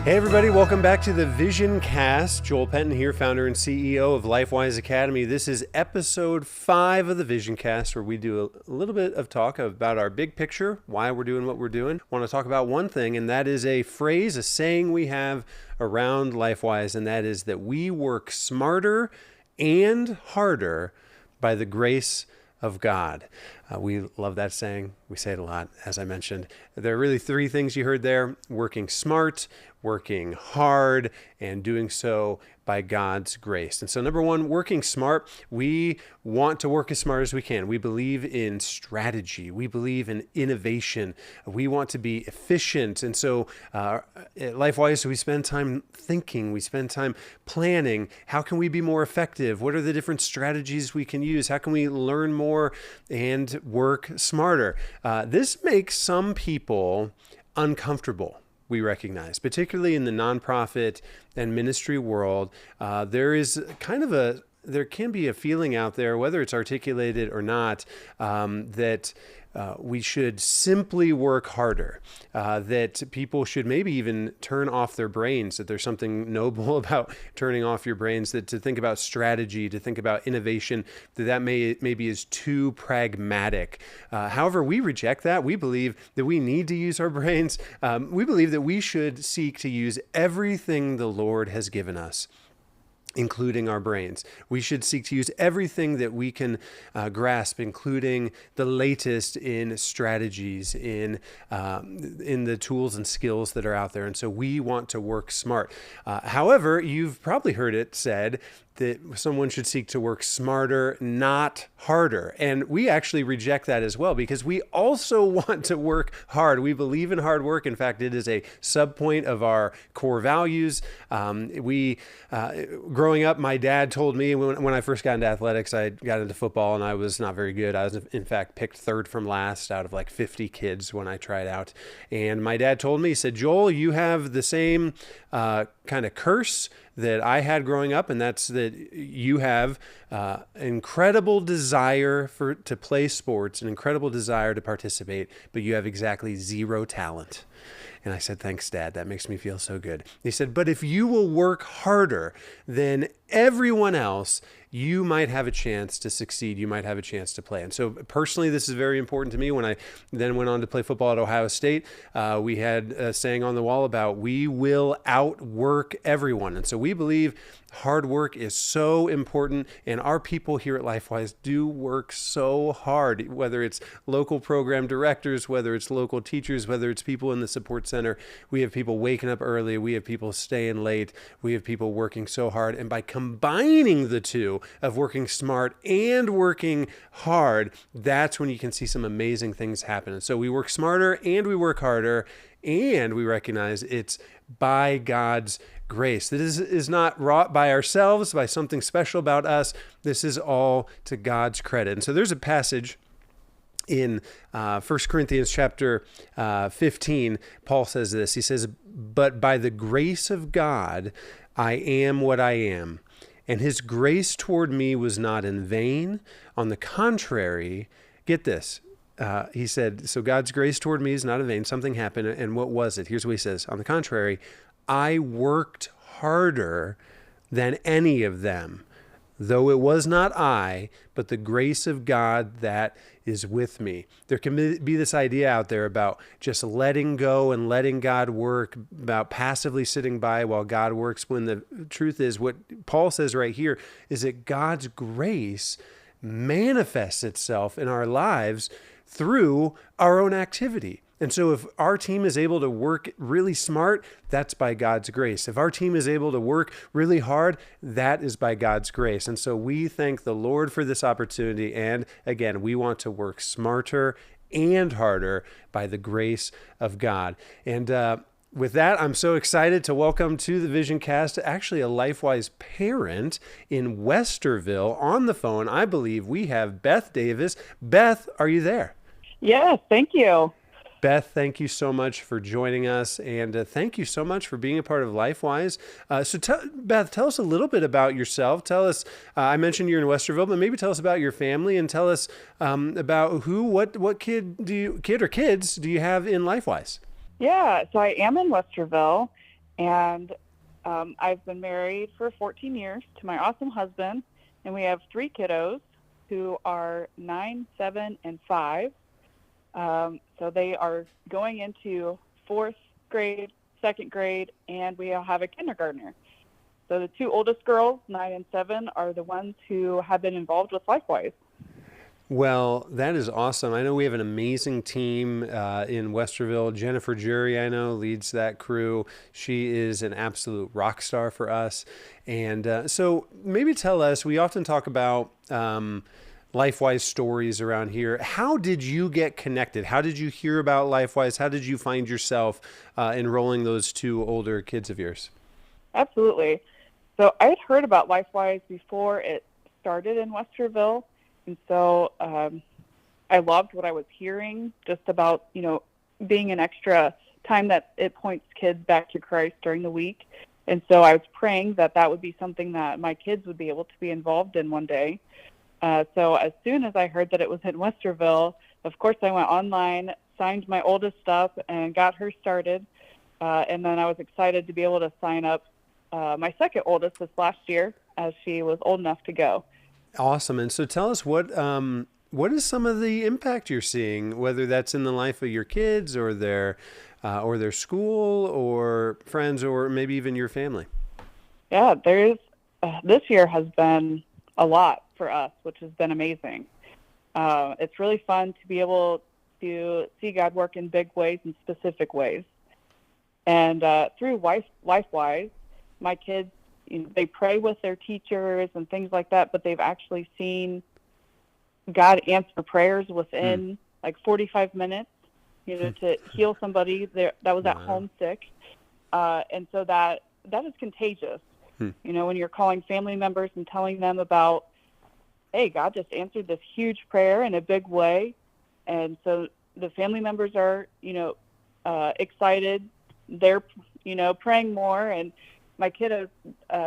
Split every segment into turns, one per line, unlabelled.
Hey everybody, welcome back to the Vision Cast. Joel Penton here, founder and CEO of LifeWise Academy. This is episode 5 of the Vision Cast, where we do a little bit of talk about our big picture, why we're doing what we're doing. I want to talk about one thing, and that is a phrase, a saying we have around LifeWise, and that is that we work smarter and harder by the grace of God. We love that saying. We say it a lot, as I mentioned. There are really 3 things you heard there: working smart, working hard, and doing so by God's grace. And so number 1, working smart. We want to work as smart as we can. We believe in strategy. We believe in innovation. We want to be efficient. And so at LifeWise, we spend time thinking. We spend time planning. How can we be more effective? What are the different strategies we can use? How can we learn more and work smarter? This makes some people uncomfortable. We recognize, particularly in the nonprofit and ministry world, there can be a feeling out there, whether it's articulated or not, that we should simply work harder, that people should maybe even turn off their brains, that there's something noble about turning off your brains, that to think about strategy, to think about innovation, that maybe is too pragmatic. However, we reject that. We believe that we need to use our brains. We believe that we should seek to use everything the Lord has given us, including our brains. We should seek to use everything that we can grasp, including the latest in strategies, in the tools and skills that are out there. And so we want to work smart. However, you've probably heard it said that someone should seek to work smarter, not harder. And we actually reject that as well, because we also want to work hard. We believe in hard work. In fact, it is a subpoint of our core values. Growing up, my dad told me when I first got into athletics, I got into football and I was not very good. I was, in fact, picked 3rd from last out of like 50 kids when I tried out. And my dad told me, he said, "Joel, you have the same kind of curse that I had growing up, and that's that you have incredible desire to play sports, an incredible desire to participate, but you have exactly 0 talent." And I said, "Thanks, Dad. That makes me feel so good." He said, "But if you will work harder than everyone else, you might have a chance to succeed. You might have a chance to play." And so personally, this is very important to me. When I then went on to play football at Ohio State, we had a saying on the wall about we will outwork everyone. And so we believe hard work is so important, and our people here at LifeWise do work so hard, whether it's local program directors, whether it's local teachers, whether it's people in the support center. We have people waking up early. We have people staying late. We have people working so hard. And by combining the two of working smart and working hard, that's when you can see some amazing things happen. And so we work smarter and we work harder, and we recognize it's by God's grace. This is not wrought by ourselves, by something special about us. This is all to God's credit. And so there's a passage in 1 Corinthians chapter 15. Paul says this. He says, "But by the grace of God, I am what I am. And his grace toward me was not in vain. On the contrary," get this, he said, so God's grace toward me is not in vain. Something happened, and what was it? Here's what he says. "On the contrary, I worked harder than any of them, though it was not I, but the grace of God that is with me." There can be this idea out there about just letting go and letting God work, about passively sitting by while God works, when the truth is, what Paul says right here is that God's grace manifests itself in our lives through our own activity. And so if our team is able to work really smart, that's by God's grace. If our team is able to work really hard, that is by God's grace. And so we thank the Lord for this opportunity. And again, we want to work smarter and harder by the grace of God. And with that, I'm so excited to welcome to the Vision Cast actually a LifeWise parent in Westerville on the phone. I believe we have Beth Davis. Beth, are you there?
Yes, thank you.
Beth, thank you so much for joining us, and thank you so much for being a part of LifeWise. Beth, tell us a little bit about yourself. Tell us, I mentioned you're in Westerville, but maybe tell us about your family and tell us about what kid or kids do you have in LifeWise?
Yeah, so I am in Westerville, And I've been married for 14 years to my awesome husband, and we have 3 kiddos who are 9, 7, and 5. So they are going into 4th grade, 2nd grade, and we have a kindergartner. So the 2 oldest girls, 9 and 7, are the ones who have been involved with LifeWise.
Well, that is awesome. I know we have an amazing team in Westerville. Jennifer Jury, I know, leads that crew. She is an absolute rock star for us. And so maybe tell us, we often talk about LifeWise stories around here. How did you get connected? How did you hear about LifeWise? How did you find yourself enrolling those 2 older kids of yours?
Absolutely. So I had heard about LifeWise before it started in Westerville. And so I loved what I was hearing just about, being an extra time that it points kids back to Christ during the week. And so I was praying that that would be something that my kids would be able to be involved in one day. So as soon as I heard that it was in Westerville, of course I went online, signed my oldest up, and got her started. And then I was excited to be able to sign up my second oldest this last year as she was old enough to go.
Awesome. And so tell us what is some of the impact you're seeing, whether that's in the life of your kids or their school or friends or maybe even your family?
Yeah, this year has been a lot for us, which has been amazing. It's really fun to be able to see God work in big ways and specific ways. And through LifeWise, my kids, they pray with their teachers and things like that, but they've actually seen God answer prayers within like 45 minutes, to heal somebody that was at home sick. And so that is contagious. When you're calling family members and telling them about, hey, God just answered this huge prayer in a big way. And so the family members are, excited. They're, praying more. And my kiddos'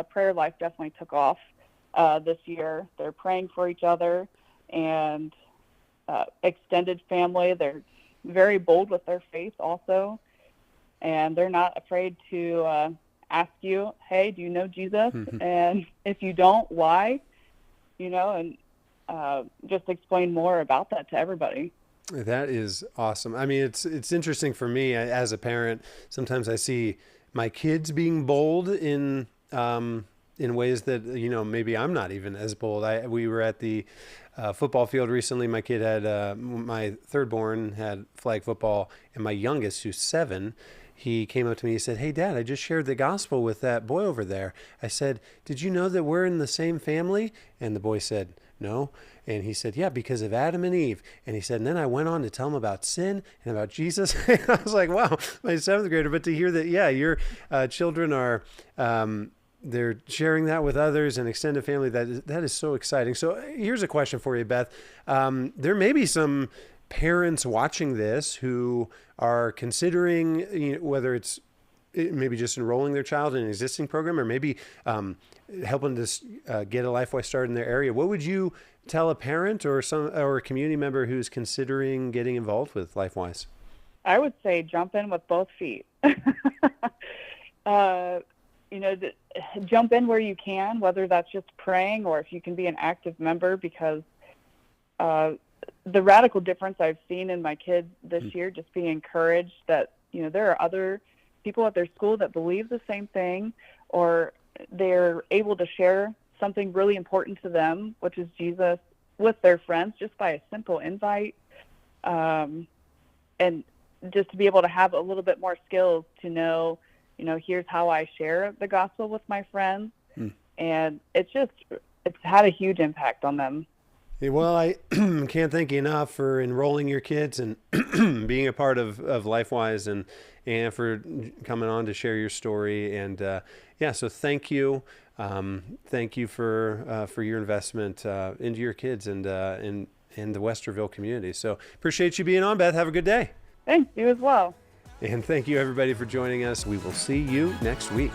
prayer life definitely took off this year. They're praying for each other and extended family. They're very bold with their faith also. And they're not afraid to ask you, hey, do you know Jesus? And if you don't, why? And just explain more about that to everybody.
That is awesome. I mean, it's interesting for me as a parent. Sometimes I see my kids being bold in ways that, maybe I'm not even as bold. We were at the football field recently. My kid had, my third born had flag football, and my youngest, who's 7, he came up to me, he said, hey, Dad, I just shared the gospel with that boy over there. I said, did you know that we're in the same family? And the boy said, no. And he said, yeah, because of Adam and Eve. And he said, and then I went on to tell him about sin and about Jesus. And I was like, wow, my 7th grader. But to hear that, yeah, your children are, they're sharing that with others and extended family, that is so exciting. So here's a question for you, Beth. There may be some parents watching this who are considering, whether it's maybe just enrolling their child in an existing program or maybe helping to get a LifeWise started in their area. What would you tell a parent or a community member who's considering getting involved with LifeWise?
I would say jump in with both feet. Jump in where you can, whether that's just praying or if you can be an active member, because the radical difference I've seen in my kids this year, just being encouraged that, there are other people at their school that believe the same thing, or they're able to share something really important to them, which is Jesus, with their friends just by a simple invite. And just to be able to have a little bit more skills to know, here's how I share the gospel with my friends. And it's had a huge impact on them.
Well, I can't thank you enough for enrolling your kids and being a part of LifeWise and for coming on to share your story. And so thank you. Thank you for your investment into your kids and in the Westerville community. So appreciate you being on, Beth. Have a good day.
Thanks. You as well.
And thank you, everybody, for joining us. We will see you next week.